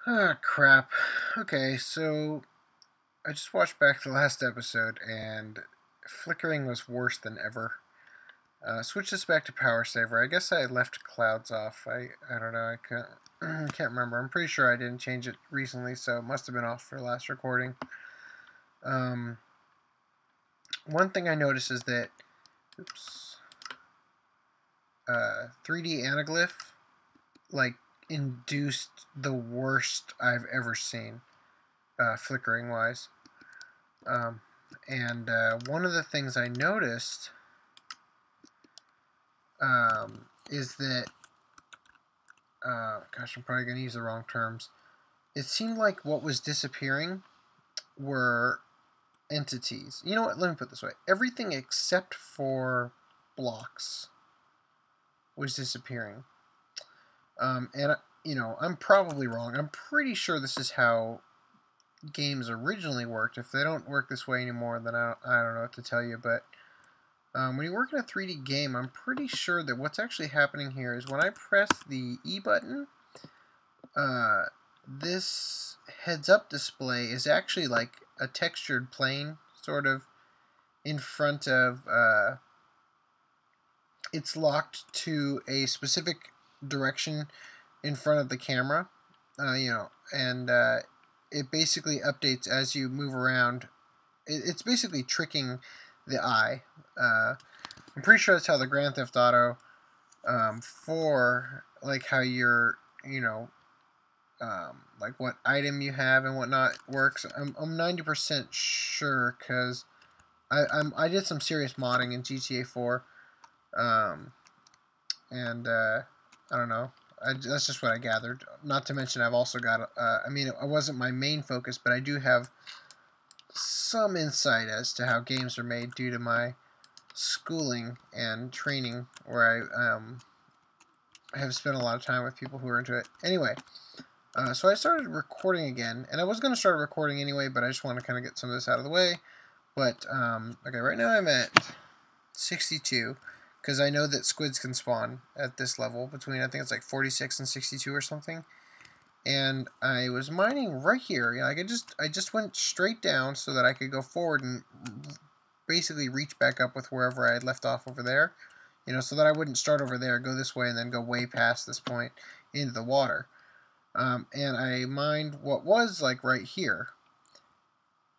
Ah, crap. Okay, so I just watched back the last episode, and flickering was worse than ever. Switch this back to power saver. I guess I left clouds off. I don't know. I can't remember. I'm pretty sure I didn't change it recently, so it must have been off for the last recording. Um, One thing I noticed is that, oops, 3D anaglyph like induced the worst I've ever seen, flickering wise. Um, and one of the things I noticed is that, gosh, I'm probably going to use the wrong terms. It seemed like what was disappearing were entities. You know what? Let me put it this way. Everything except for blocks was disappearing. And I'm probably wrong. I'm pretty sure this is how games originally worked. If they don't work this way anymore, then I don't know what to tell you. But when you work in a 3D game, I'm pretty sure that what's actually happening here is when I press the E button, uh, this heads-up display is actually like a textured plane, sort of in front of. It's locked to a specific direction in front of the camera, and it basically updates as you move around. It's basically tricking the eye. I'm pretty sure that's how the Grand Theft Auto 4, like how you're, like what item you have and whatnot works. I'm 90% sure because I did some serious modding in GTA 4, um, and I don't know. That's just what I gathered. Not to mention, I've also got. I mean, it wasn't my main focus, but I do have some insight as to how games are made due to my schooling and training, where I have spent a lot of time with people who are into it. Anyway, so I started recording again, and I was going to start recording anyway, but I just want to kind of get some of this out of the way. But okay, right now I'm at 62 because I know that squids can spawn at this level between, I think it's like 46 and 62 or something. And I was mining right here. Like I just went straight down so that I could go forward and basically reach back up with wherever I had left off over there. So that I wouldn't start over there, go this way, and then go way past this point into the water. And I mined what was like right here,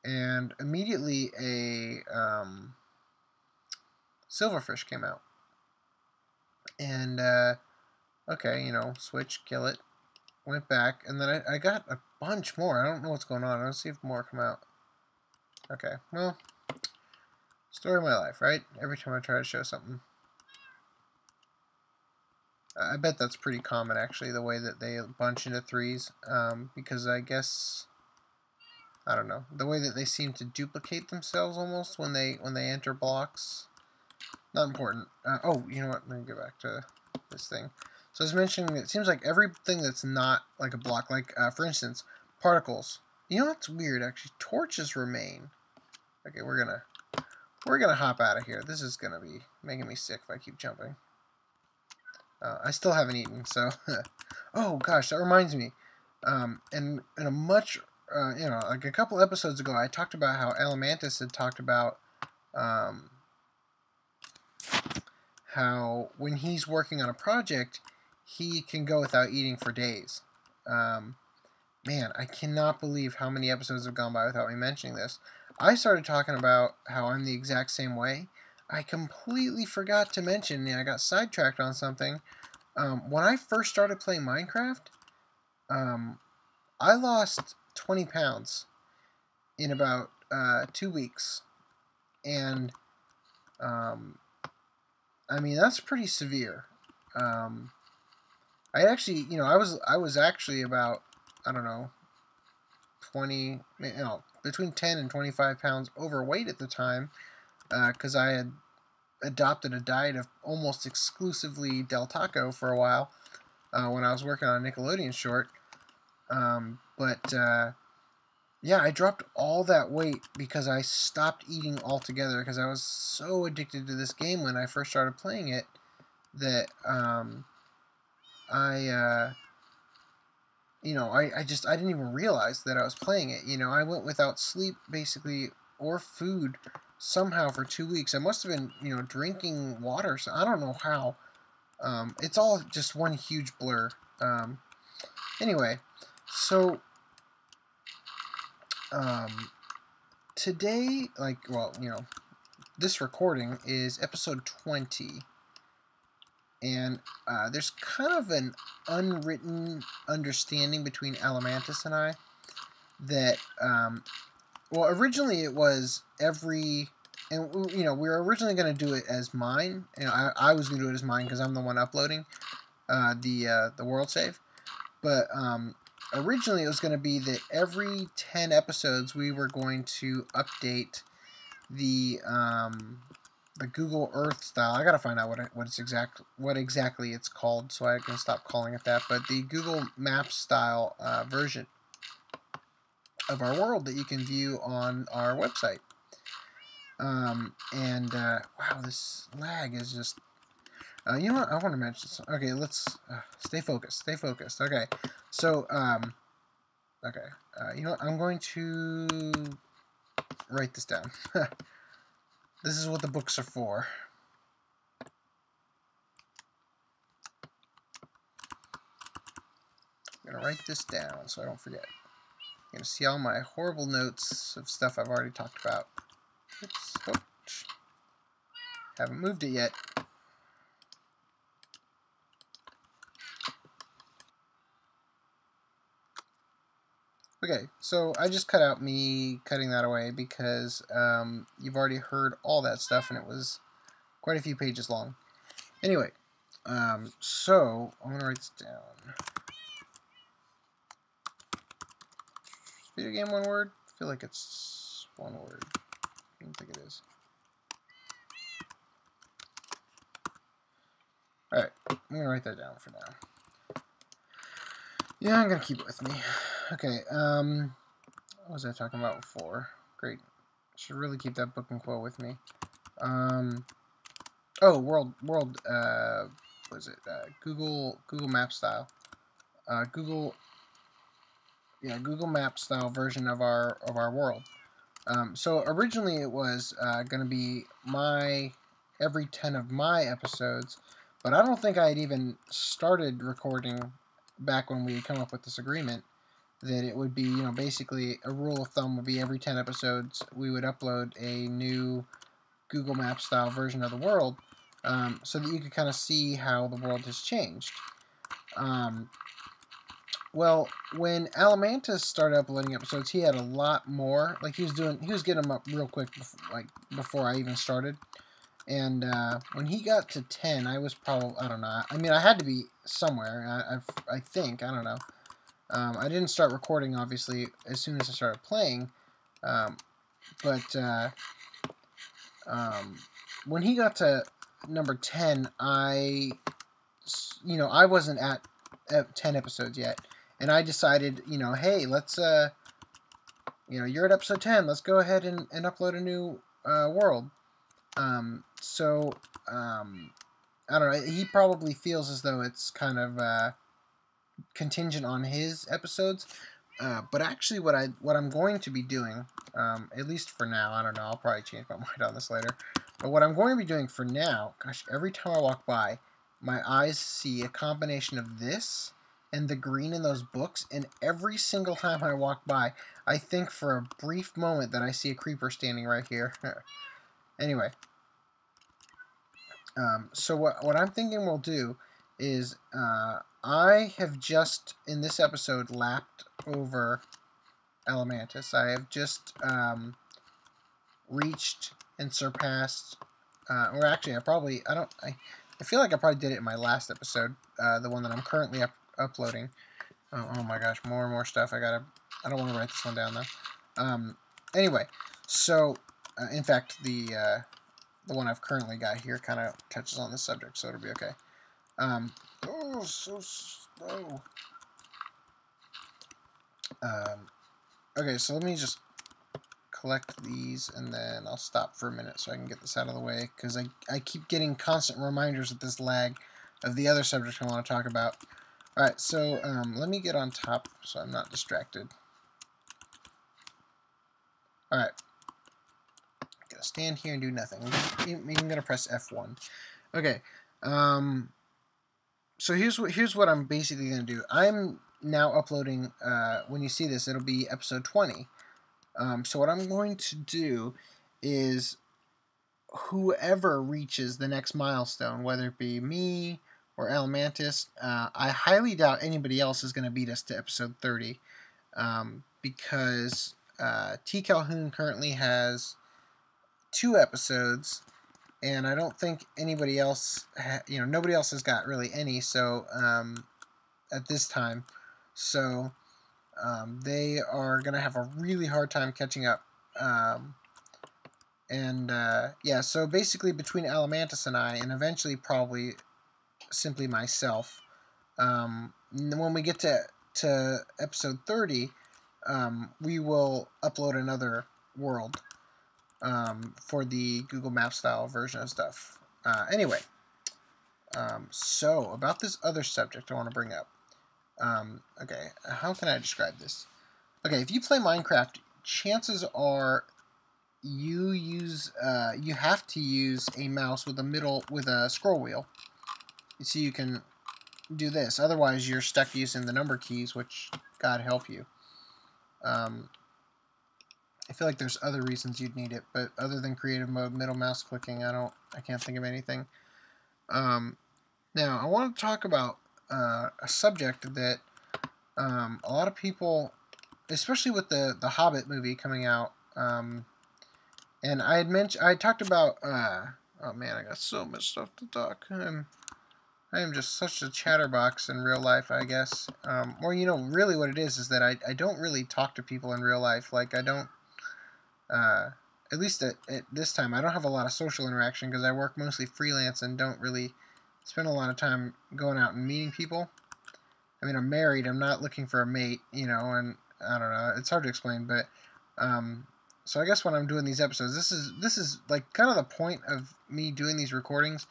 and immediately a silverfish came out. And okay, switch, kill it, went back, and then I got a bunch more. I don't know what's going on. Let's see if more come out. Okay, well, story of my life, right? Every time I try to show something. I bet that's pretty common, actually, the way that they bunch into threes, because I guess, I don't know, the way that they seem to duplicate themselves almost when they enter blocks. Not important. Oh, you know what? Let me get back to this thing. So I was mentioning, it seems like everything that's not like a block, like for instance, particles. You know what's weird? Actually, torches remain. Okay, we're gonna hop out of here. This is gonna be making me sick if I keep jumping. I still haven't eaten, so. Oh gosh, that reminds me. In a much, like a couple episodes ago, I talked about how Elemantis had talked about um, how when he's working on a project, he can go without eating for days. Um, Man, I cannot believe how many episodes have gone by without me mentioning this. I started talking about how I'm the exact same way. I completely forgot to mention, and I got sidetracked on something. When I first started playing Minecraft, um, I lost 20 pounds in about 2 weeks. And, um, I mean, that's pretty severe. Um, I actually, I was actually about, I don't know, 20, between 10 and 25 pounds overweight at the time, because I had adopted a diet of almost exclusively Del Taco for a while when I was working on a Nickelodeon short. But yeah, I dropped all that weight because I stopped eating altogether because I was so addicted to this game when I first started playing it that I you know, I didn't even realize that I was playing it. You know, I went without sleep basically or food somehow for 2 weeks. I must have been, you know, drinking water. So I don't know how. It's all just one huge blur. Anyway, so today, like, well, you know, this recording is episode 20, and there's kind of an unwritten understanding between Alamantis and I that, well, originally it was every, and you know, we were originally going to do it as mine. You know, I was going to do it as mine because I'm the one uploading the world save. But originally it was going to be that every 10 episodes we were going to update the Google Earth style. I gotta find out what exactly it's called so I can stop calling it that. But the Google Maps style version of our world that you can view on our website. Wow, this lag is just. You know what? I want to mention something. Okay, let's stay focused. Stay focused. Okay, so okay. You know what? I'm going to write this down. This is what the books are for. I'm gonna write this down so I don't forget. You're gonna see all my horrible notes of stuff I've already talked about. Oops. Oops. Haven't moved it yet. Okay, so I just cut out me cutting that away because you've already heard all that stuff and it was quite a few pages long. Anyway, so I'm going to write this down. Video game, one word? I feel like it's one word. I don't think it is. Alright, I'm going to write that down for now. Yeah, I'm going to keep it with me. Okay, what was I talking about before? Great. Should really keep that book and quote with me. Oh, world, what is it? Google Map style. Google Map style version of our world. So originally it was going to be every 10 of my episodes, but I don't think I had even started recording back when we had come up with this agreement that it would be, you know, basically a rule of thumb would be every 10 episodes we would upload a new Google Map style version of the world, so that you could kind of see how the world has changed. Well, when Alamantis started uploading episodes, he had a lot more. Like he was getting them up real quick, before I even started. And when he got to 10, I was probably, I don't know. I mean, I had to be somewhere. I think, I don't know. I didn't start recording, obviously, as soon as I started playing. But when he got to number 10, I wasn't at 10 episodes yet. And I decided, you know, hey, let's, you're at episode 10. Let's go ahead and upload a new world. I don't know. He probably feels as though it's kind of contingent on his episodes. But actually, what I'm going to be doing, at least for now, I don't know. I'll probably change my mind on this later. But what I'm going to be doing for now, gosh, every time I walk by, my eyes see a combination of this and the green in those books, and every single time I walk by, I think for a brief moment that I see a creeper standing right here. Anyway, so what I'm thinking we'll do is I have just, in this episode, lapped over Alamantis. I have just reached and surpassed, or actually, I feel like I probably did it in my last episode, the one that I'm currently uploading. Oh my gosh, more and more stuff. I don't want to write this one down though. Anyway, so in fact, the one I've currently got here kind of touches on this subject, so it'll be okay. Oh, so slow. Okay, so let me just collect these, and then I'll stop for a minute so I can get this out of the way, because I keep getting constant reminders of this lag of the other subject I want to talk about. Alright, so let me get on top so I'm not distracted. Alright. Gonna stand here and do nothing. I'm even gonna press F1. Okay. So here's what I'm basically gonna do. I'm now uploading. When you see this, it'll be episode 20. So what I'm going to do is whoever reaches the next milestone, whether it be me or Elemantis, I highly doubt anybody else is going to beat us to episode 30, because T. Calhoun currently has 2 episodes, and I don't think anybody else, nobody else has got really any. So at this time, so they are going to have a really hard time catching up. Yeah, so basically between Alamantis and I, and eventually probably simply myself, when we get to episode 30, we will upload another world for the Google Maps style version of stuff. Anyway, so about this other subject I want to bring up. Okay, how can I describe this? Okay, if you play Minecraft, chances are you have to use a mouse with a scroll wheel, so you can do this. Otherwise, you're stuck using the number keys, which God help you. I feel like there's other reasons you'd need it, but other than creative mode, middle mouse clicking, I can't think of anything. Now I want to talk about a subject that a lot of people, especially with the Hobbit movie coming out. And I talked about, oh man, I got so much stuff to talk. I am just such a chatterbox in real life, I guess. Or, really what it is that I don't really talk to people in real life. Like, I don't, at least at this time, I don't have a lot of social interaction because I work mostly freelance and don't really spend a lot of time going out and meeting people. I mean, I'm married, I'm not looking for a mate, and I don't know, it's hard to explain, but, so I guess when I'm doing these episodes, this is like kind of the point of me doing these recordings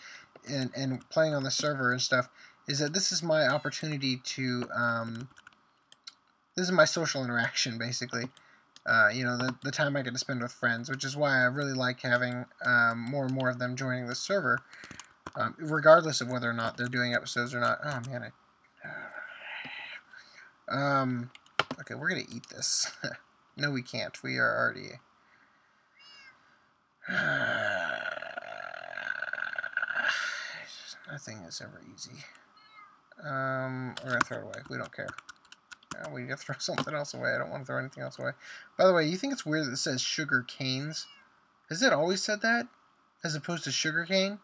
and playing on the server and stuff, is that this is my opportunity to, this is my social interaction, basically. The time I get to spend with friends, which is why I really like having more and more of them joining the server, regardless of whether or not they're doing episodes or not. Oh, man, okay, we're gonna eat this. No, we can't. We are already... Nothing is ever easy. We're gonna throw it away. We don't care. We gotta throw something else away. I don't want to throw anything else away. By the way, you think it's weird that it says sugar canes? Has it always said that? As opposed to sugar cane?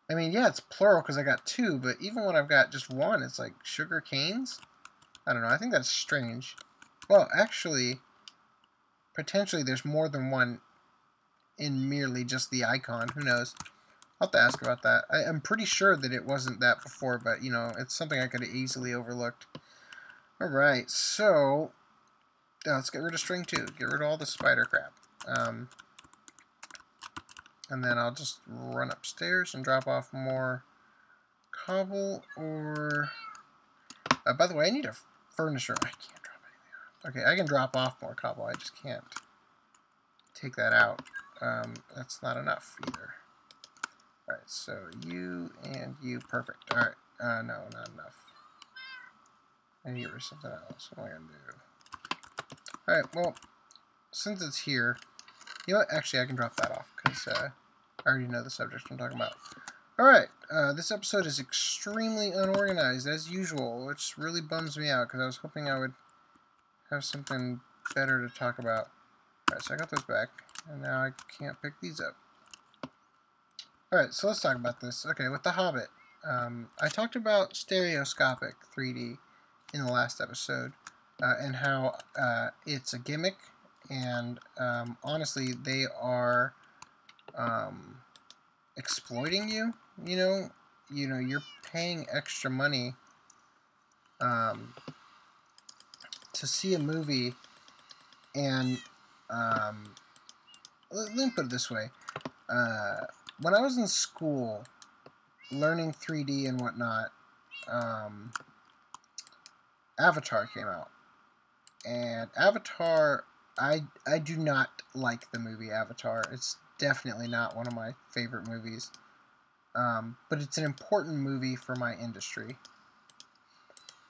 I mean, yeah, it's plural because I got 2, but even when I've got just 1, it's like sugar canes? I don't know. I think that's strange. Well, actually, potentially there's more than 1 in merely just the icon. Who knows? I'll have to ask about that. I'm pretty sure that it wasn't that before, but, it's something I could have easily overlooked. Alright, so let's get rid of string 2. Get rid of all the spider crap. And then I'll just run upstairs and drop off more cobble, or... by the way, I need a furnace room. I can't drop anything off. Okay, I can drop off more cobble. I just can't take that out. That's not enough either. Alright, so you and you. Perfect. Alright, no, not enough. I need to get rid of something else. What am I going to do? Alright, well, since it's here, you know what? Actually, I can drop that off, because I already know the subject I'm talking about. Alright, this episode is extremely unorganized, as usual, which really bums me out, because I was hoping I would have something better to talk about. Alright, so I got those back, and now I can't pick these up. Alright, so let's talk about this. Okay, with The Hobbit, I talked about stereoscopic 3D in the last episode, and how it's a gimmick, and honestly, they are exploiting you. You're paying extra money to see a movie, and let me put it this way. When I was in school learning 3D and whatnot, Avatar came out. And Avatar, I do not like the movie Avatar. It's definitely not one of my favorite movies. But it's an important movie for my industry.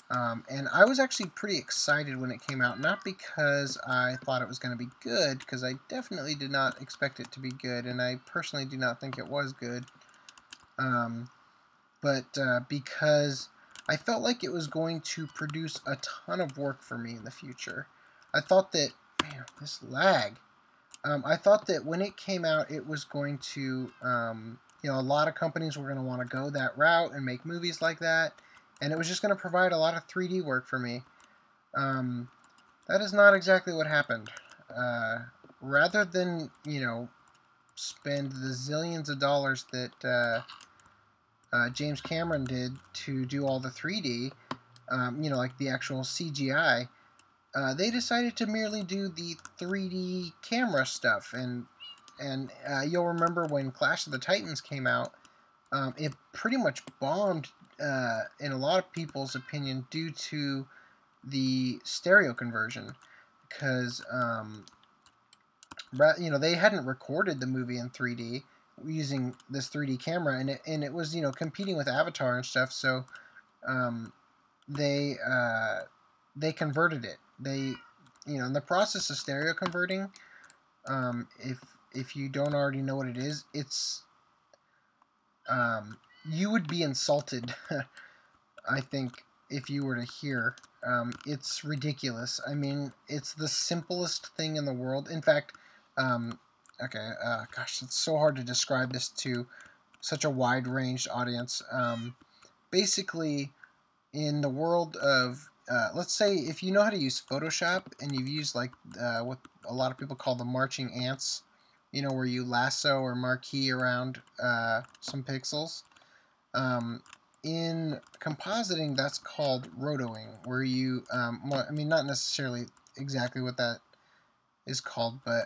And I was actually pretty excited when it came out, not because I thought it was going to be good, because I definitely did not expect it to be good, and I personally do not think it was good, but because I felt like it was going to produce a ton of work for me in the future. I thought that, man, this lag. I thought that when it came out, it was going to, a lot of companies were going to want to go that route and make movies like that, and it was just going to provide a lot of 3D work for me. That is not exactly what happened. Rather than, spend the zillions of dollars that James Cameron did to do all the 3D, like the actual CGI, they decided to merely do the 3D camera stuff. And you'll remember when Clash of the Titans came out, it pretty much bombed, in a lot of people's opinion, due to the stereo conversion, because they hadn't recorded the movie in 3D using this 3D camera, and it was competing with Avatar and stuff. So they converted it. They in the process of stereo converting, if you don't already know what it is, it's you would be insulted, I think, if you were to hear. It's ridiculous. I mean, it's the simplest thing in the world. In fact, gosh, it's so hard to describe this to such a wide-ranged audience. Basically, in the world of, let's say, if you know how to use Photoshop, and you've used, like, what a lot of people call the marching ants, where you lasso or marquee around some pixels. In compositing, that's called rotoing, where you, not necessarily exactly what that is called, but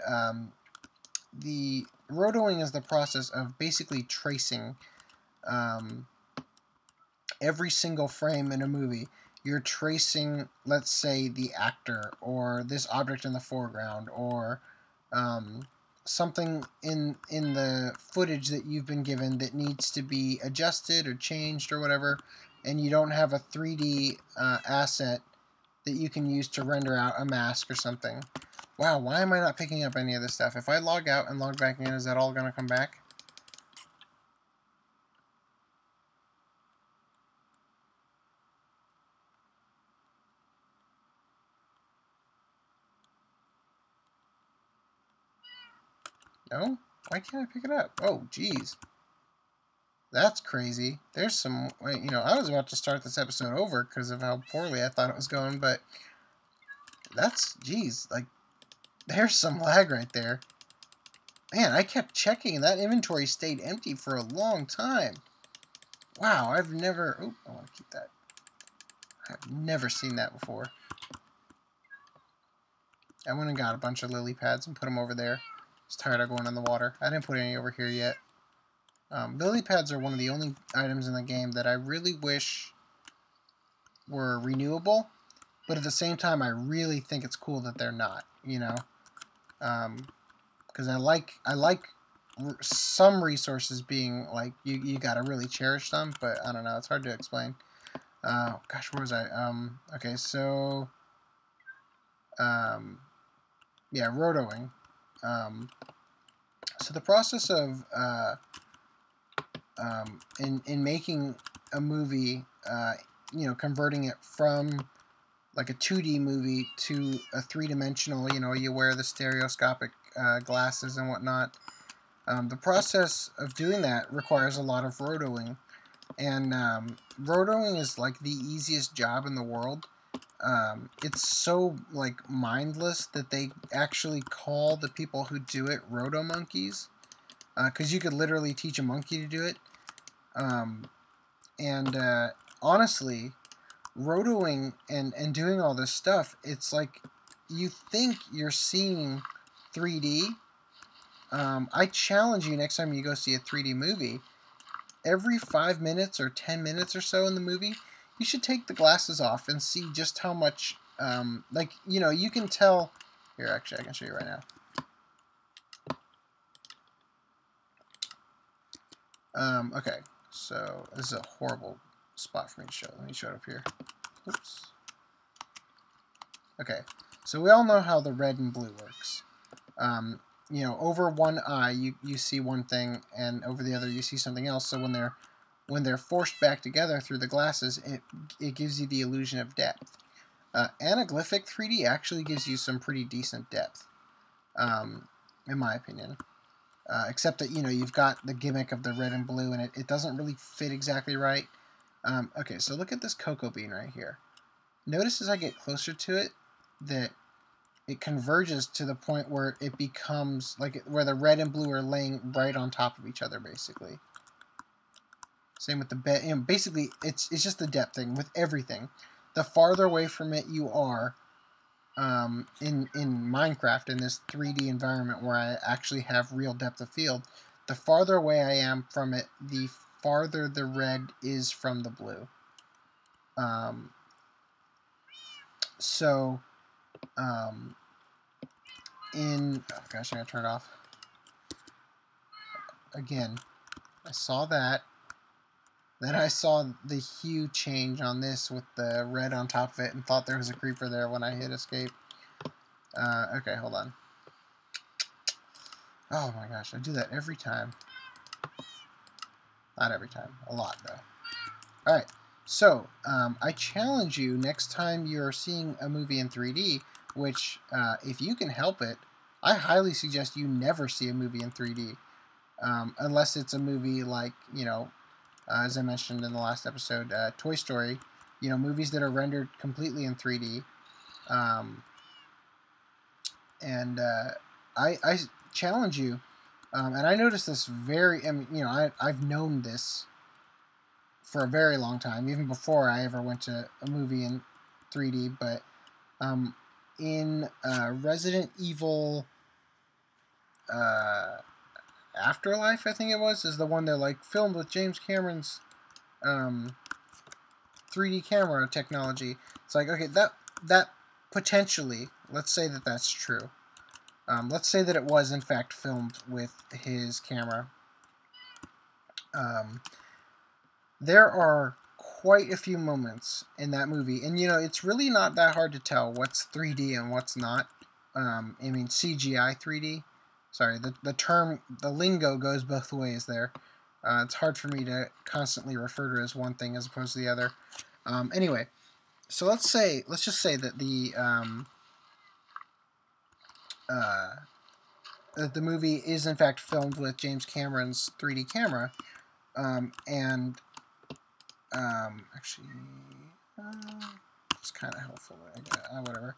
the rotoing is the process of basically tracing every single frame in a movie. You're tracing, let's say, the actor, or this object in the foreground, or something in the footage that you've been given that needs to be adjusted or changed or whatever, and you don't have a 3D asset that you can use to render out a mask or something. Wow, why am I not picking up any of this stuff? If I log out and log back in, is that all going to come back? No? Why can't I pick it up? Oh, geez. That's crazy. There's some... I was about to start this episode over because of how poorly I thought it was going, but that's... Geez, like, there's some lag right there. Man, I kept checking, and that inventory stayed empty for a long time. Wow, I've never... Oh, I want to keep that. I've never seen that before. I went and got a bunch of lily pads and put them over there. I was tired of going in the water. I didn't put any over here yet. Lily pads are one of the only items in the game that I really wish were renewable, but at the same time, I really think it's cool that they're not, because I like some resources being, like, you gotta really cherish them, but I don't know, it's hard to explain. Gosh, where was I? Okay, so, yeah, rotoing. So the process of, in making a movie, converting it from, like, a 2D movie to a three-dimensional, you wear the stereoscopic glasses and whatnot. The process of doing that requires a lot of rotoing, and rotoing is, like, the easiest job in the world. It's so, like, mindless that they actually call the people who do it roto monkeys, because you could literally teach a monkey to do it. Honestly, rotoing and doing all this stuff, it's like you think you're seeing 3D. I challenge you, next time you go see a 3D movie, every 5 minutes or 10 minutes or so in the movie, you should take the glasses off and see just how much, like, you know, you can tell. Here, actually, I can show you right now. Okay, so this is a horrible spot for me to show. Let me show it up here. Oops. Okay, so we all know how the red and blue works. You know, over one eye you see one thing, and over the other you see something else. So when they're forced back together through the glasses, it gives you the illusion of depth. Anaglyphic 3D actually gives you some pretty decent depth, in my opinion. Except that, you know, you've got the gimmick of the red and blue, and it doesn't really fit exactly right. Okay, so look at this cocoa bean right here. Notice as I get closer to it that it converges to the point where it becomes like where the red and blue are laying right on top of each other, basically. Same with the bed. You know, basically, it's just the depth thing with everything. The farther away from it you are, in Minecraft, in this 3D environment where I actually have real depth of field, the farther away I am from it, the farther the red is from the blue. So, oh gosh, I gotta turn it off. Again, I saw that. Then I saw the hue change on this with the red on top of it and thought there was a creeper there when I hit escape. Okay, hold on. Oh my gosh, I do that every time. Not every time. A lot, though. Alright, so, I challenge you next time you're seeing a movie in 3D, which, if you can help it, I highly suggest you never see a movie in 3D. Unless it's a movie like, you know, as I mentioned in the last episode, Toy Story, you know, movies that are rendered completely in 3D. I challenge you, and I noticed this I mean, you know, I've known this for a very long time, even before I ever went to a movie in 3D, but in Resident Evil Afterlife, I think it was, is the one that like filmed with James Cameron's 3D camera technology. It's like, okay, that potentially, let's say that that's true. Let's say that it was in fact filmed with his camera. There are quite a few moments in that movie, and you know, it's really not that hard to tell what's 3D and what's not. I mean, CGI 3D. Sorry, the lingo goes both ways there. It's hard for me to constantly refer to it as one thing as opposed to the other. Anyway, so let's just say that the movie is in fact filmed with James Cameron's 3D camera, actually, it's kind of helpful. Whatever.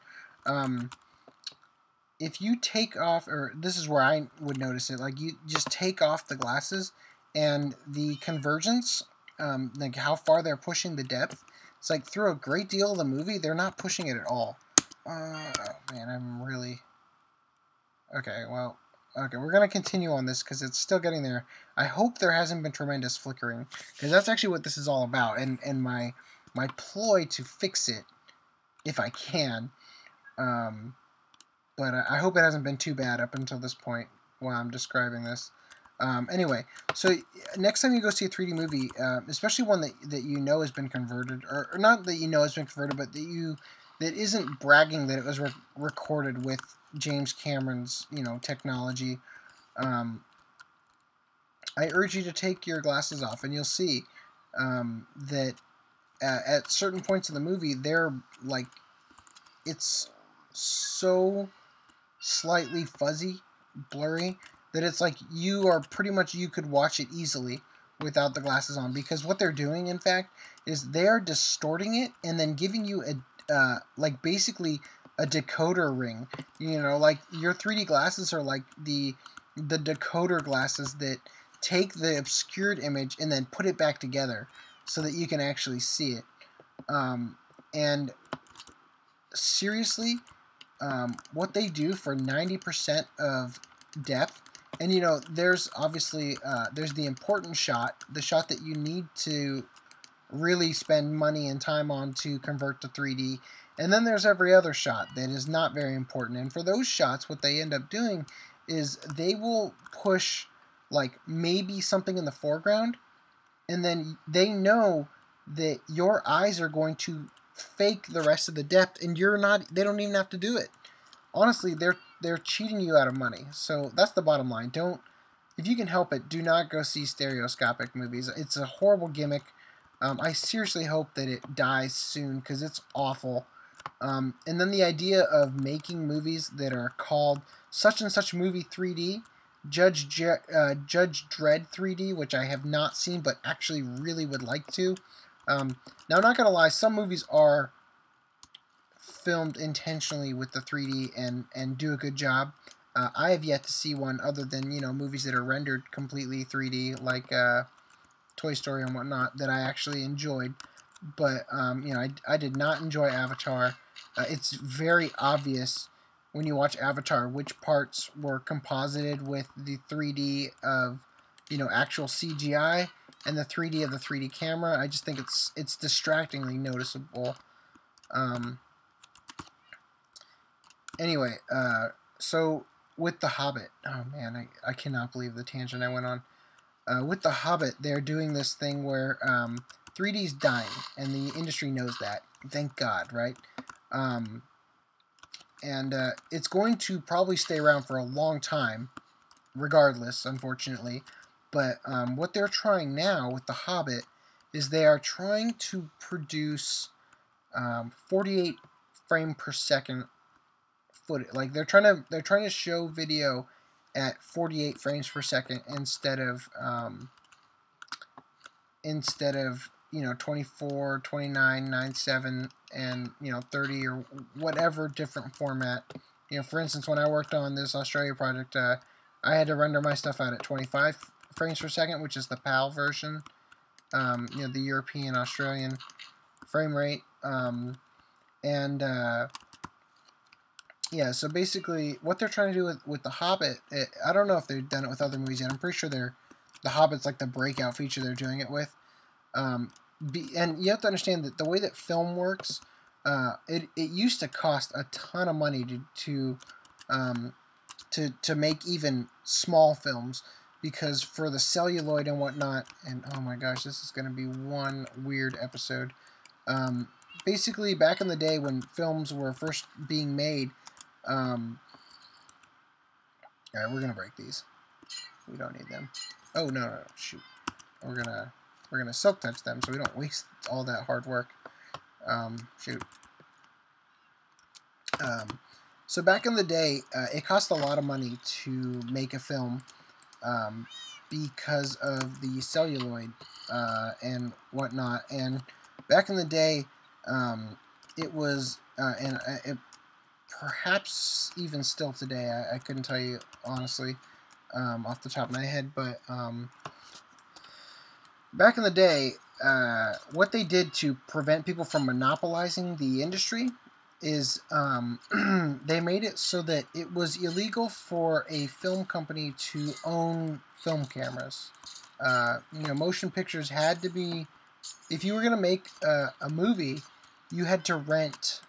If you take off, or this is where I would notice it, like you just take off the glasses and the convergence, like how far they're pushing the depth, it's like through a great deal of the movie, they're not pushing it at all. Oh man, I'm really... Okay, well, okay, we're going to continue on this because it's still getting there. I hope there hasn't been tremendous flickering, because that's actually what this is all about, and my ploy to fix it, if I can, but I hope it hasn't been too bad up until this point while I'm describing this. Anyway, so next time you go see a 3D movie, especially one that you know has been converted, or not that you know has been converted, but that isn't bragging that it was recorded with James Cameron's, you know, technology, I urge you to take your glasses off, and you'll see that at certain points in the movie, they're like, it's so slightly fuzzy, blurry, that it's like you could watch it easily without the glasses on, because what they're doing, in fact, is they're distorting it and then giving you like basically a decoder ring. You know, like your 3D glasses are like the decoder glasses that take the obscured image and then put it back together so that you can actually see it. And seriously, what they do for 90% of depth, and you know, there's obviously there's the important shot, the shot that you need to really spend money and time on to convert to 3D. And then there's every other shot that is not very important. And for those shots, what they end up doing is they will push like maybe something in the foreground, and then they know that your eyes are going to fake the rest of the depth, and you're not. They don't even have to do it. Honestly, they're cheating you out of money. So that's the bottom line. Don't, if you can help it, do not go see stereoscopic movies. It's a horrible gimmick. I seriously hope that it dies soon because it's awful. And then the idea of making movies that are called such and such movie 3D, Judge Dredd 3D, which I have not seen but actually really would like to. Now, I'm not going to lie, some movies are filmed intentionally with the 3D and do a good job. I have yet to see one other than, movies that are rendered completely 3D, like Toy Story and whatnot, that I actually enjoyed. But, I did not enjoy Avatar. It's very obvious when you watch Avatar which parts were composited with the 3D of, actual CGI and the 3D of the 3D camera. I just think it's distractingly noticeable. Anyway, so with The Hobbit, oh man, I cannot believe the tangent I went on. With The Hobbit, they're doing this thing where 3D's dying, and the industry knows that. Thank God, right? And it's going to probably stay around for a long time, regardless, unfortunately. But what they're trying now with The Hobbit is they are trying to produce 48 frame per second footage. Like they're trying to show video at 48 frames per second instead of 24, 29, 97, and 30 or whatever different format. For instance, when I worked on this Australia project, I had to render my stuff out at 25 frames per second, which is the PAL version, the European Australian frame rate, yeah, so basically what they're trying to do with The Hobbit, I don't know if they've done it with other movies yet. I'm pretty sure The Hobbit's like the breakout feature they're doing it with. And you have to understand that the way that film works, it used to cost a ton of money to make even small films, because for the celluloid and whatnot, and oh my gosh, this is going to be one weird episode. Basically, back in the day when films were first being made, alright, we're gonna break these. We don't need them. Oh no, shoot. We're gonna silk touch them so we don't waste all that hard work. Shoot. So back in the day, it cost a lot of money to make a film because of the celluloid and whatnot. And back in the day, it was, it perhaps even still today, I couldn't tell you honestly off the top of my head, but back in the day, what they did to prevent people from monopolizing the industry is they made it so that it was illegal for a film company to own film cameras. Motion pictures had to be, if you were going to make a movie, you had to rent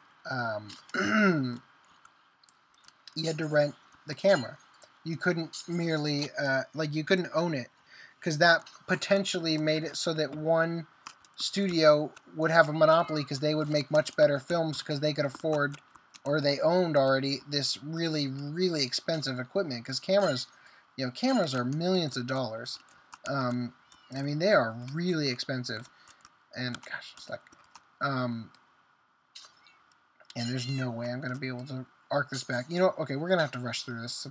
you had to rent the camera. You couldn't merely you couldn't own it, because that potentially made it so that one studio would have a monopoly because they would make much better films because they could afford, or they owned already, this really, really expensive equipment, because cameras are millions of dollars. I mean, they are really expensive, and gosh, it's like and there's no way I'm going to be able to arc this back. Okay, we're going to have to rush through this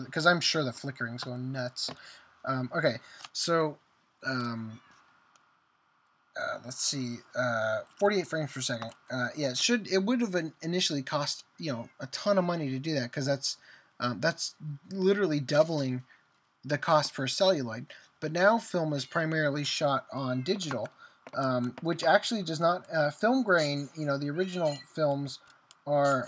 because I'm sure the flickering's going nuts. Okay, so let's see, 48 frames per second. Yeah, it would have initially cost a ton of money to do that, because that's literally doubling the cost per celluloid. But now film is primarily shot on digital, which actually does not film grain. The original films are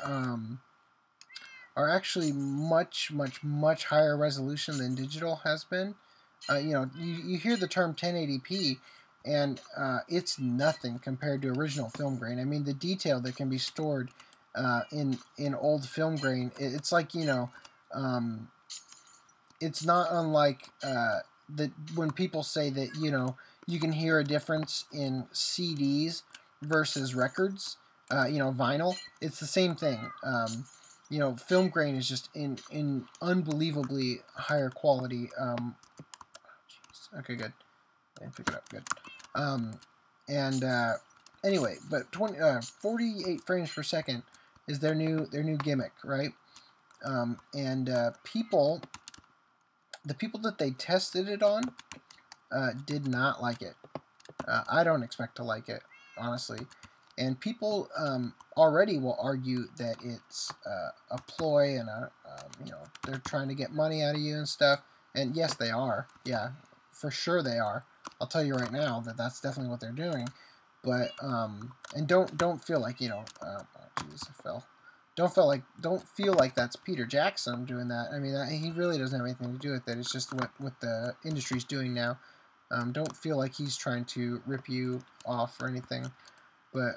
actually much, much, much higher resolution than digital has been. You hear the term 1080p, and it's nothing compared to original film grain. I mean, the detail that can be stored in old film grain, it's like, it's not unlike when people say that, you can hear a difference in CDs versus records, vinyl. It's the same thing. Film grain is just in unbelievably higher quality. Okay, good. I pick it up. Good. And anyway, but 48 frames per second is their new gimmick, right? And the people that they tested it on did not like it. I don't expect to like it, honestly. And people already will argue that it's a ploy and they're trying to get money out of you and stuff. And yes, they are. Yeah, for sure they are. I'll tell you right now that that's definitely what they're doing. But and don't feel like oh jeez, I fell. Don't feel like that's Peter Jackson doing that. I mean, he really doesn't have anything to do with it. It's just what the industry's doing now. Don't feel like he's trying to rip you off or anything. But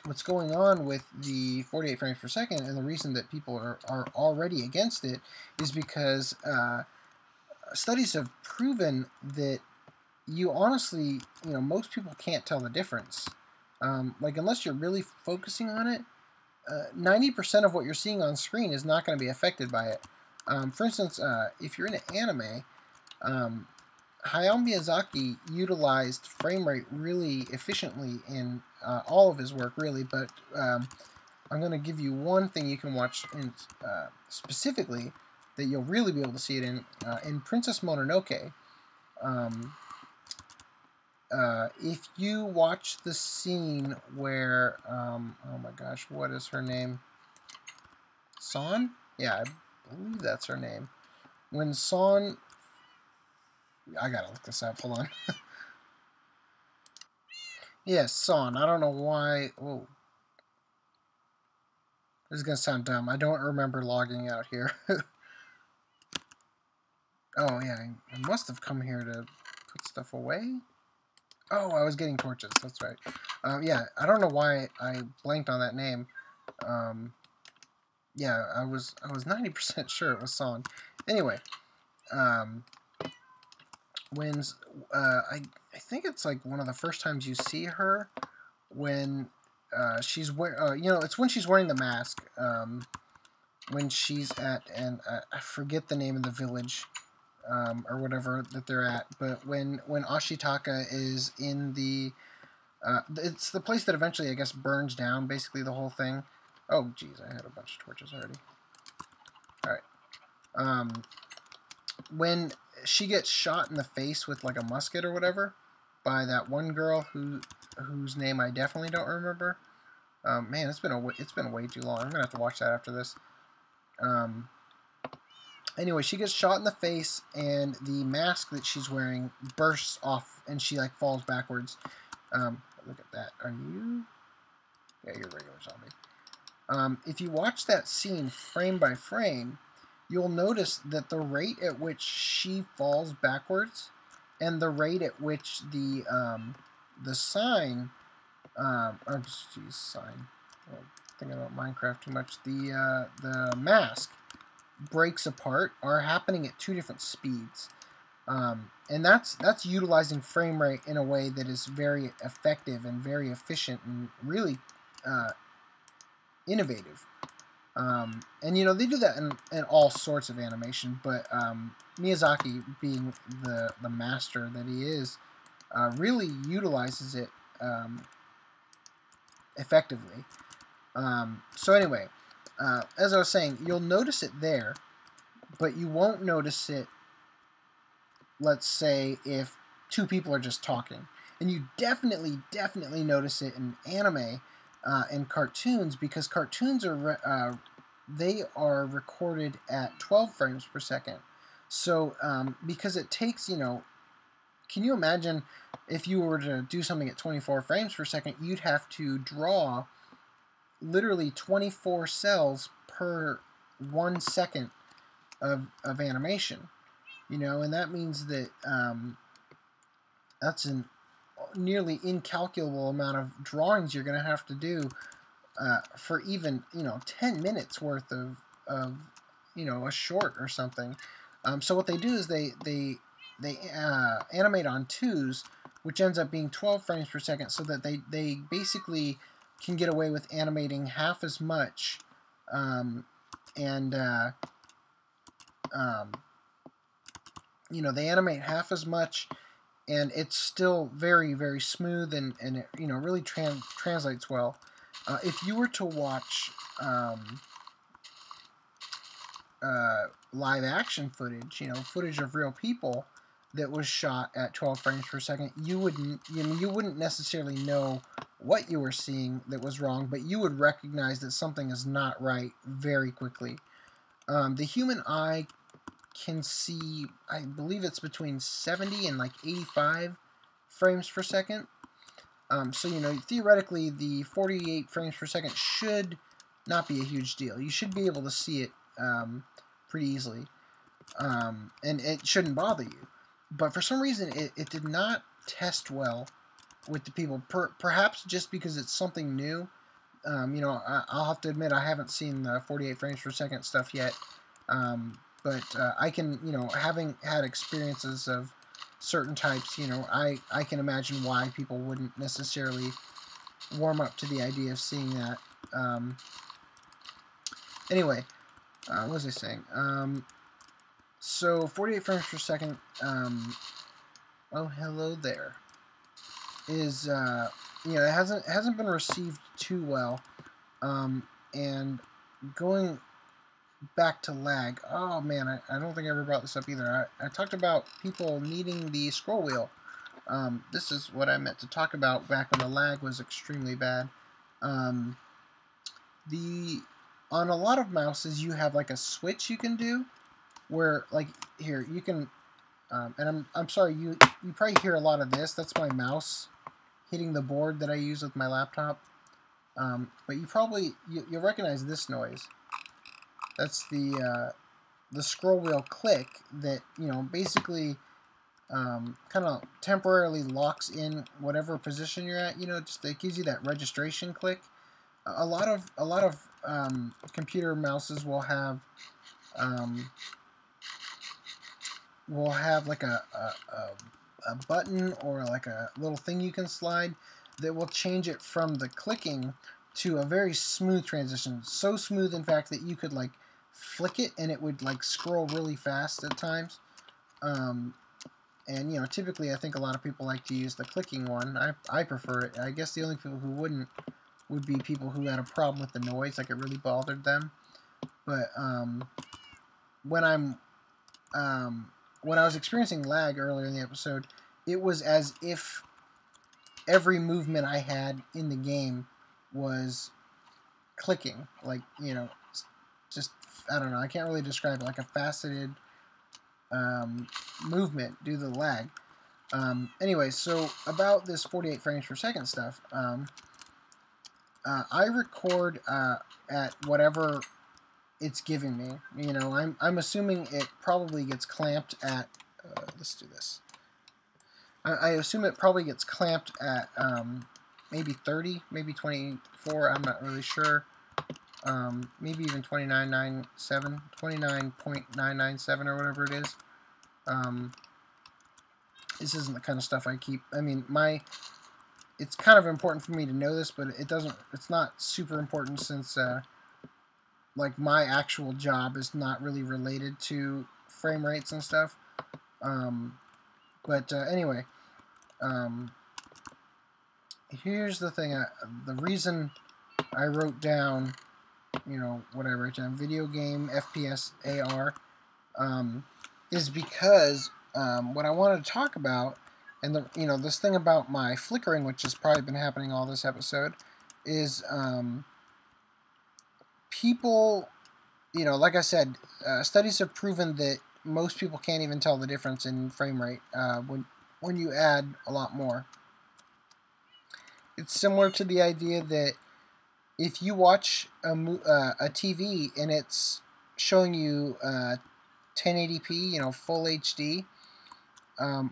what's going on with the 48 frames per second, and the reason that people are already against it, is because studies have proven that you honestly, most people can't tell the difference. Like, unless you're really focusing on it, 90% of what you're seeing on screen is not going to be affected by it. For instance, if you're into anime, Hayao Miyazaki utilized frame rate really efficiently in all of his work, really, but I'm going to give you one thing you can watch specifically that you'll really be able to see it in Princess Mononoke. If you watch the scene where, oh my gosh, what is her name? Son? Yeah, I believe that's her name. When Son... I gotta look this up, hold on. Yes, Son. I don't know why... Oh. This is gonna sound dumb. I don't remember logging out here. Oh, yeah, I must have come here to put stuff away. Oh, I was getting torches, that's right. Yeah, I don't know why I blanked on that name. Yeah, I was 90% sure it was Son. Anyway, when I think it's like one of the first times you see her when she's it's when she's wearing the mask. When she's at, and I forget the name of the village or whatever that they're at, but when Ashitaka is in the it's the place that eventually, I guess, burns down basically the whole thing. Oh, geez, I had a bunch of torches already. All right. When she gets shot in the face with like a musket or whatever by that one girl whose name I definitely don't remember. Man, it's been way too long. I'm gonna have to watch that after this. Anyway, she gets shot in the face, and the mask that she's wearing bursts off, and she like falls backwards. Look at that. Are you? Yeah, you're a regular zombie. If you watch that scene frame by frame, you'll notice that the rate at which she falls backwards and the rate at which the sign, sign. I'm thinking about Minecraft too much. The mask breaks apart are happening at two different speeds. And that's utilizing frame rate in a way that is very effective and very efficient and really innovative. And they do that in all sorts of animation, but Miyazaki, being the master that he is, really utilizes it effectively. So anyway, as I was saying, you'll notice it there, but you won't notice it, let's say, if two people are just talking. And you definitely notice it in anime and cartoons, because cartoons are they are recorded at 12 frames per second. So because it takes, can you imagine if you were to do something at 24 frames per second, you'd have to draw literally 24 cells per 1 second of animation. And that means that that's an nearly incalculable amount of drawings you're going to have to do for even 10 minutes worth of a short or something. So what they do is they animate on twos, which ends up being 12 frames per second, so that they basically can get away with animating half as much, and they animate half as much, and it's still very, very smooth, and it really translates well. If you were to watch live action footage, footage of real people that was shot at 12 frames per second, you wouldn't necessarily know what you were seeing that was wrong, but you would recognize that something is not right very quickly. The human eye can see, I believe it's between 70 and like 85 frames per second. So, theoretically, the 48 frames per second should not be a huge deal. You should be able to see it pretty easily, and it shouldn't bother you. But for some reason, it did not test well with the people. Perhaps just because it's something new. I'll have to admit I haven't seen the 48 frames per second stuff yet. But I can, having had experiences of certain types, I can imagine why people wouldn't necessarily warm up to the idea of seeing that. Anyway, what was I saying? So 48 frames per second, oh, hello there, is, it hasn't been received too well, and going back to lag, oh man, I don't think I ever brought this up either. I talked about people needing the scroll wheel. This is what I meant to talk about back when the lag was extremely bad. On a lot of mouses, you have like a switch you can do, where like here you can, and I'm sorry, you probably hear a lot of this. That's my mouse hitting the board that I use with my laptop. But you'll recognize this noise. That's the scroll wheel click that basically kind of temporarily locks in whatever position you're at. Just it gives you that registration click. A lot of computer mouses will have like a button or like a little thing you can slide that will change it from the clicking to a very smooth transition. So smooth, in fact, that you could like flick it and it would like scroll really fast at times. And typically I think a lot of people like to use the clicking one. I prefer it. I guess the only people who wouldn't would be people who had a problem with the noise, like it really bothered them. But when I was experiencing lag earlier in the episode, it was as if every movement I had in the game was clicking, like, just, I don't know, I can't really describe it, like a faceted movement due to the lag. Anyway, so about this 48 frames per second stuff, I record at whatever it's giving me. I'm assuming it probably gets clamped at, let's do this. I assume it probably gets clamped at maybe 30, maybe 24, I'm not really sure. Maybe even 29.997 or whatever it is. This isn't the kind of stuff I keep. I mean, it's kind of important for me to know this, but it's not super important since like my actual job is not really related to frame rates and stuff. But anyway, here's the thing. The reason I wrote down, what I wrote down, video game FPS AR, is because what I wanted to talk about, and this thing about my flickering, which has probably been happening all this episode, is people, like I said, studies have proven that most people can't even tell the difference in frame rate when you add a lot more. It's similar to the idea that if you watch a TV and it's showing you 1080p, full HD,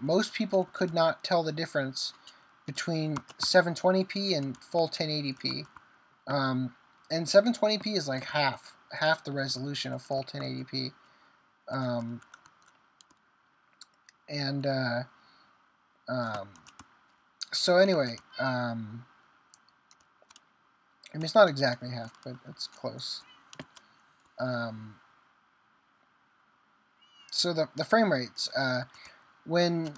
most people could not tell the difference between 720p and full 1080p. And 720p is like half the resolution of full 1080p. And so anyway, I mean, it's not exactly half, but it's close. So the frame rates, when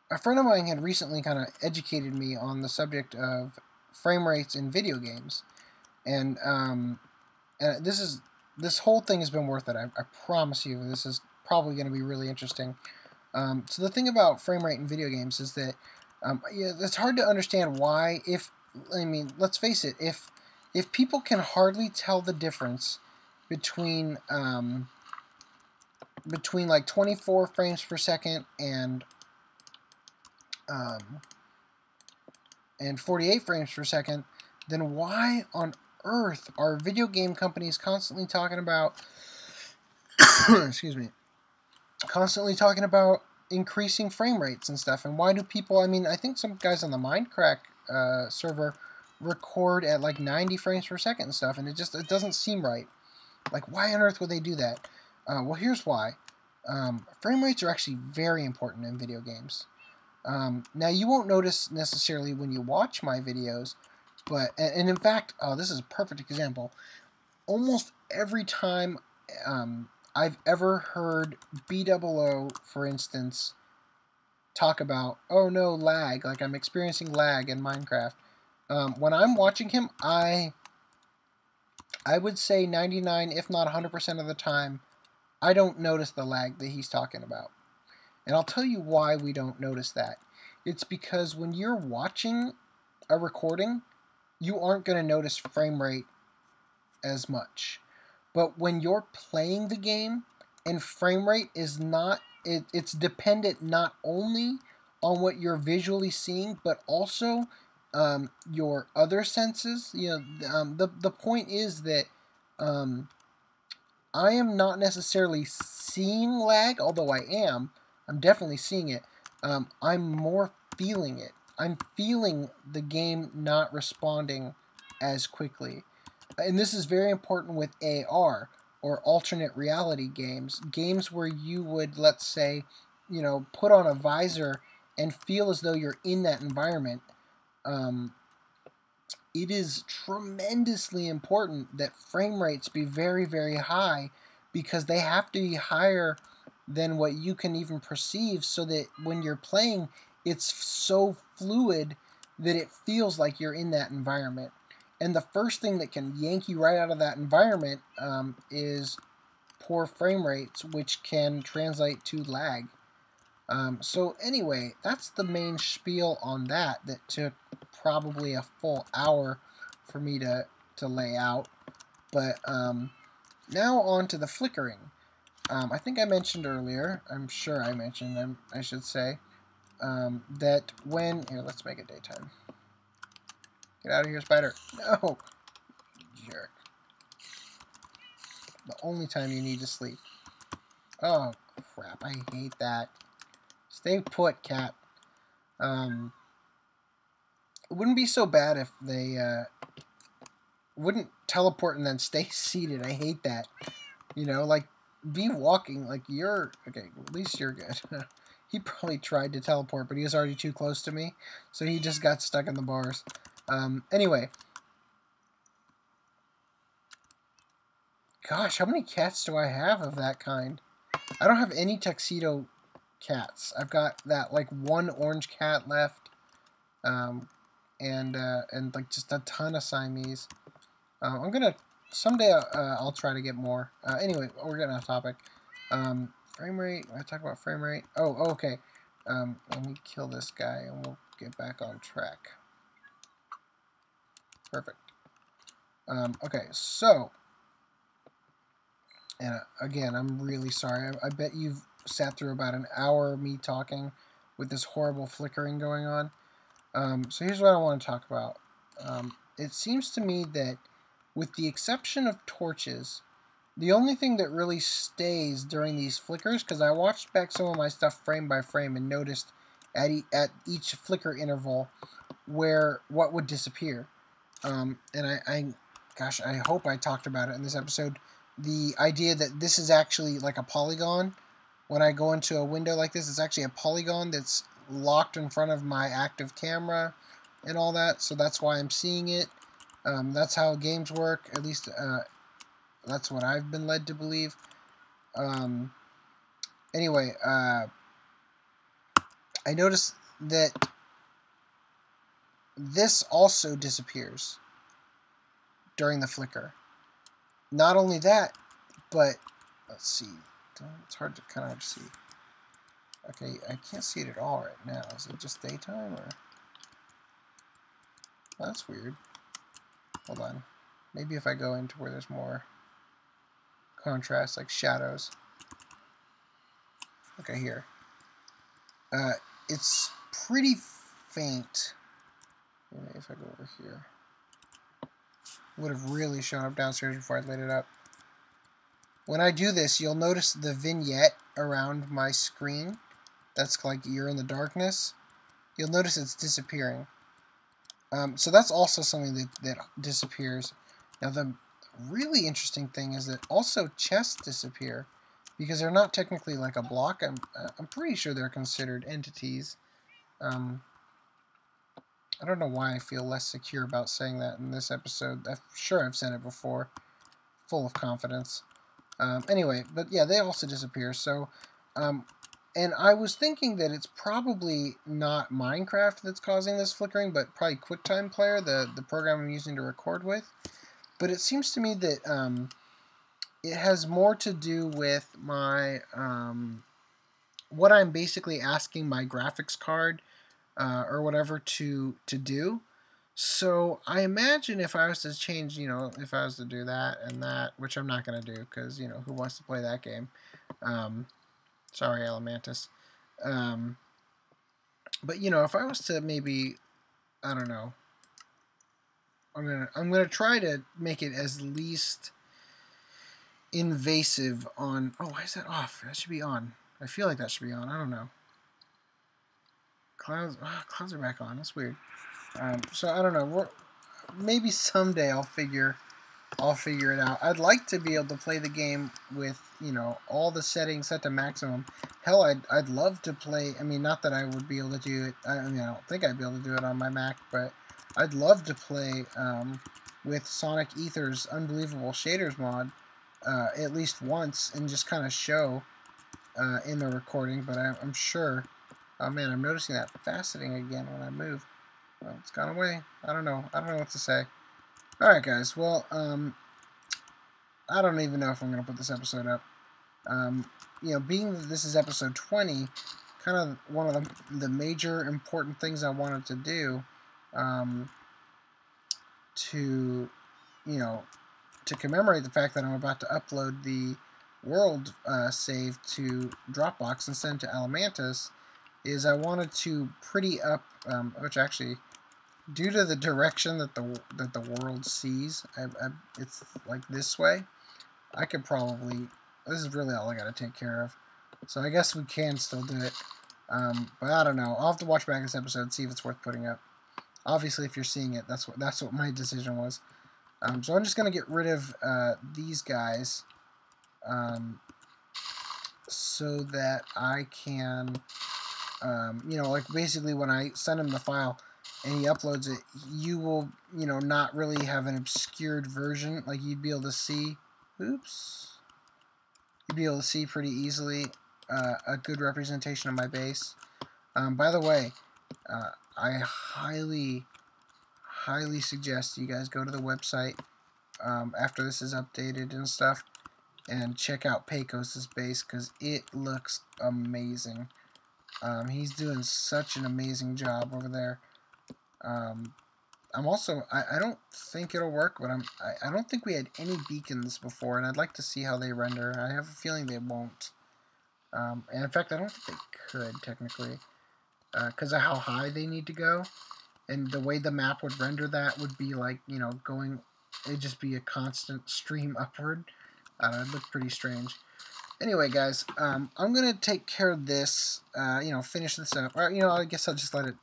a friend of mine had recently kind of educated me on the subject of frame rates in video games, and this whole thing has been worth it. I promise you, this is probably going to be really interesting. So the thing about frame rate in video games is that yeah, it's hard to understand why. I mean, let's face it, if people can hardly tell the difference between like 24 frames per second and 48 frames per second, then why on earth are video game companies constantly talking about excuse me, constantly talking about increasing frame rates and stuff? And why do people, I mean, I think some guys on the Minecraft server record at like 90 frames per second and stuff, and it doesn't seem right. Like, why on earth would they do that? Well, here's why. Frame rates are actually very important in video games. Now, you won't notice necessarily when you watch my videos, but, and in fact, this is a perfect example. Almost every time I've ever heard B00, for instance, talk about, oh no, lag, like I'm experiencing lag in Minecraft. When I'm watching him, I would say 99, if not 100% of the time, I don't notice the lag that he's talking about. And I'll tell you why we don't notice that. It's because when you're watching a recording, you aren't going to notice frame rate as much. But when you're playing the game, and frame rate is not, it's dependent not only on what you're visually seeing, but also your other senses. You know, the point is that I am not necessarily seeing lag, although I am. I'm definitely seeing it. I'm more feeling it. I'm feeling the game not responding as quickly. And this is very important with AR, or alternate reality games. Games where you would, let's say, you know, put on a visor and feel as though you're in that environment. It is tremendously important that frame rates be very, very high, because they have to be higher than what you can even perceive, so that when you're playing, it's so fluid that it feels like you're in that environment. And the first thing that can yank you right out of that environment is poor frame rates, which can translate to lag. So anyway, that's the main spiel on that. That took probably a full hour for me to lay out. But now on to the flickering. I think I mentioned earlier, I'm sure I mentioned, I should say, that when, here, let's make it daytime. Get out of here, spider. No! Jerk. The only time you need to sleep. Oh, crap, I hate that. Stay put, cat. It wouldn't be so bad if they wouldn't teleport and then stay seated. I hate that. You know, like, be walking, like, you're, okay, at least you're good. He probably tried to teleport, but he was already too close to me, so he just got stuck in the bars. Anyway. Gosh, how many cats do I have of that kind? I don't have any tuxedo cats. I've got that, like, one orange cat left, and like, just a ton of Siamese. I'm gonna, someday, I'll try to get more. Anyway, we're getting off topic. Frame rate, I talk about frame rate. Oh, okay. Let me kill this guy, and we'll get back on track. Perfect. Okay, so, and again, I'm really sorry. I bet you've sat through about an hour of me talking with this horrible flickering going on. So here's what I want to talk about. It seems to me that, with the exception of torches, The only thing that really stays during these flickers, because I watched back some of my stuff frame by frame and noticed at each flicker interval where what would disappear. Gosh, I hope I talked about it in this episode. The idea that this is actually like a polygon. When I go into a window like this, it's actually a polygon that's locked in front of my active camera and all that. So that's why I'm seeing it. That's how games work. At least that's what I've been led to believe. Anyway, I noticed that this also disappears during the flicker. Not only that, but let's see. It's hard to kind of see. Okay, I can't see it at all right now. Is it just daytime or? Well, that's weird. Hold on. Maybe if I go into where there's more contrast, like shadows. Okay, here. It's pretty faint. Maybe if I go over here. It would have really shown up downstairs before I lit it up. When I do this, you'll notice the vignette around my screen. That's like you're in the darkness. You'll notice it's disappearing. So that's also something that disappears. Now the really interesting thing is that also chests disappear because they're not technically like a block. I'm pretty sure they're considered entities. I don't know why I feel less secure about saying that in this episode. I'm sure I've said it before, full of confidence. Anyway, but yeah, they also disappear. So, and I was thinking that it's probably not Minecraft that's causing this flickering, but probably QuickTime Player, the program I'm using to record with. But it seems to me that it has more to do with my what I'm basically asking my graphics card or whatever to do. So I imagine if I was to change, if I was to do that and that, which I'm not going to do because, who wants to play that game? Sorry, Elementus. But, if I was to maybe, I don't know, I'm gonna try to make it as least invasive on. Oh, why is that off? That should be on. I feel like that should be on. I don't know. Clouds are back on. That's weird. So I don't know. Maybe someday I'll figure it out. I'd like to be able to play the game with all the settings set to maximum. Hell, I'd love to play. I mean, not that I would be able to do it. I don't think I'd be able to do it on my Mac, but I'd love to play with Sonic Ether's Unbelievable Shaders mod at least once and just kind of show in the recording. But I'm sure. Oh man, I'm noticing that faceting again when I move. Well, it's gone away. I don't know what to say. Alright guys, well, I don't even know if I'm going to put this episode up. Being that this is episode 20, kind of one of the major important things I wanted to do to commemorate the fact that I'm about to upload the world save to Dropbox and send to Alamantis is I wanted to pretty up, which actually, due to the direction that the world sees, it's like this way. I could probably. This is really all I got to take care of. So I guess we can still do it. But I don't know. I'll have to watch back this episode and see if it's worth putting up. Obviously, if you're seeing it, that's what my decision was. So I'm just gonna get rid of these guys, so that I can, like basically when I send him the file and he uploads it, you will, not really have an obscured version. Like you'd be able to see. Oops. You'd be able to see pretty easily a good representation of my base. By the way, I highly suggest you guys go to the website after this is updated and stuff and check out Pecos' base because it looks amazing. He's doing such an amazing job over there. I'm also, I don't think it'll work, but I don't think we had any beacons before, and I'd like to see how they render. I have a feeling they won't. And in fact, I don't think they could, technically, because of how high they need to go. And the way the map would render that would be like, it'd just be a constant stream upward. I don't know, it looked pretty strange. Anyway, guys, I'm gonna take care of this. You know, finish this up. Or, you know, I guess I'll just let it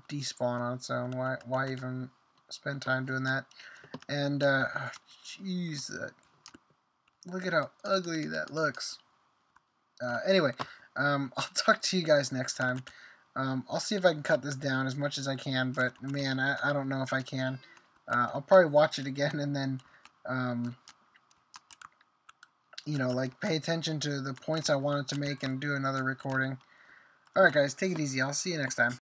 despawn on its own. Why even spend time doing that? And jeez, look at how ugly that looks. Anyway, I'll talk to you guys next time. I'll see if I can cut this down as much as I can, but man, I don't know if I can. I'll probably watch it again and then, you know, like pay attention to the points I wanted to make and do another recording. Alright guys, take it easy. I'll see you next time.